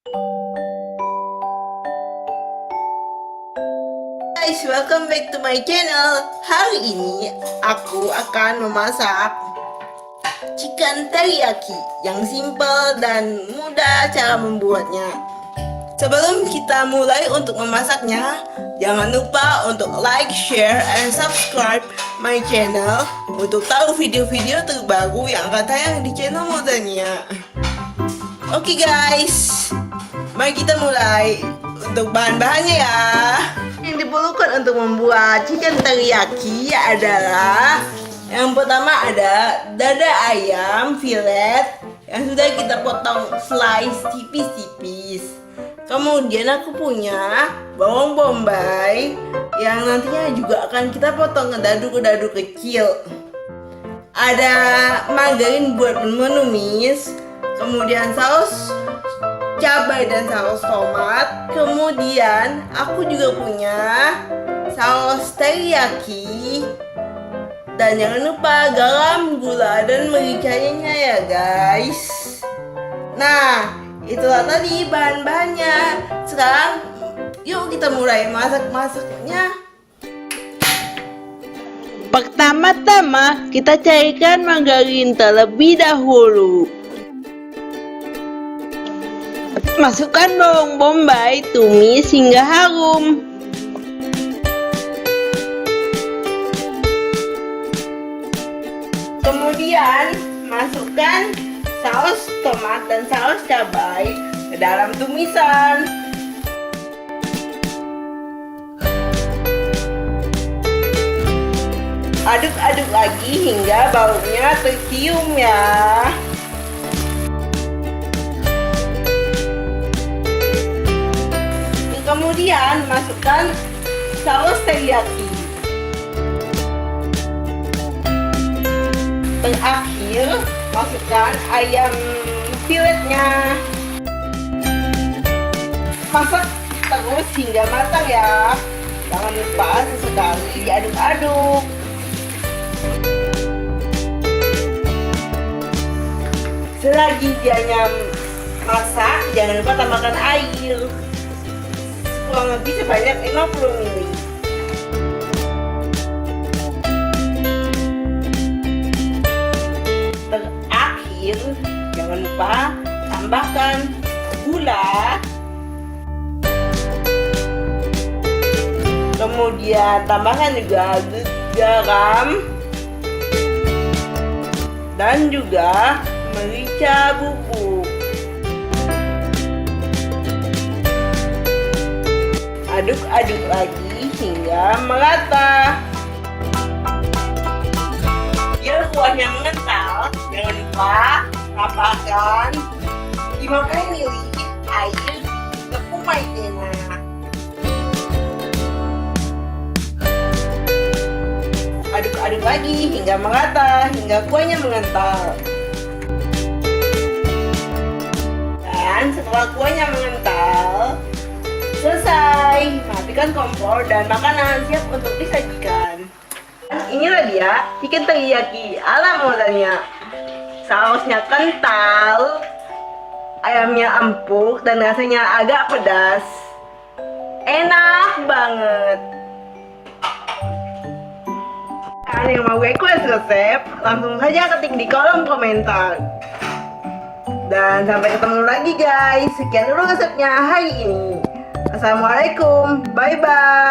Guys, welcome back to my channel. Hari ini aku akan memasak chicken teriyaki yang simple dan mudah cara membuatnya. Sebelum kita mulai untuk memasaknya, jangan lupa untuk like, share, and subscribe my channel untuk tahu video-video terbaru yang akan tayang di channel Modania. Oke guys, mari kita mulai. Untuk bahan-bahannya ya. Yang diperlukan untuk membuat chicken teriyaki adalah yang pertama ada dada ayam fillet yang sudah kita potong slice tipis-tipis. Kemudian aku punya bawang bombay yang nantinya juga akan kita potong ke dadu-dadu kecil. Ada margarin buat menumis, kemudian saus cabai dan saus tomat. Kemudian aku juga punya saus teriyaki. Dan jangan lupa garam, gula, dan mericanya ya guys. Nah, itulah tadi bahan-bahannya. Sekarang yuk kita mulai masak-masaknya. Pertama-tama kita cairkan margarin terlebih dahulu. Masukkan bawang bombay, tumis hingga harum. Kemudian masukkan saus tomat dan saus cabai ke dalam tumisan. Aduk-aduk lagi hingga baunya tercium ya. Kemudian masukkan saus teriyaki. Terakhir masukkan ayam filletnya. Masak terus hingga matang ya. Jangan lupa sesekali diaduk-aduk. Selagi dianya masak, jangan lupa tambahkan air kurang lebih sebanyak 50 ml. Terakhir, jangan lupa tambahkan gula. Kemudian tambahkan juga garam dan juga merica bubuk. Aduk-aduk lagi hingga merata. Biar kuahnya mengental, jangan lupa tambahkan 50 ml air tepung maizena. Aduk-aduk lagi hingga merata, hingga kuahnya mengental. Dan setelah kuahnya mengental, selesai, matikan kompor dan makanan siap untuk disajikan. Inilah dia chicken teriyaki ala Modania. Sausnya kental, ayamnya empuk dan rasanya agak pedas. Enak banget. Kalian yang mau request resep, langsung saja ketik di kolom komentar. Dan sampai ketemu lagi guys. Sekian dulu resepnya hari ini. Assalamualaikum, bye bye.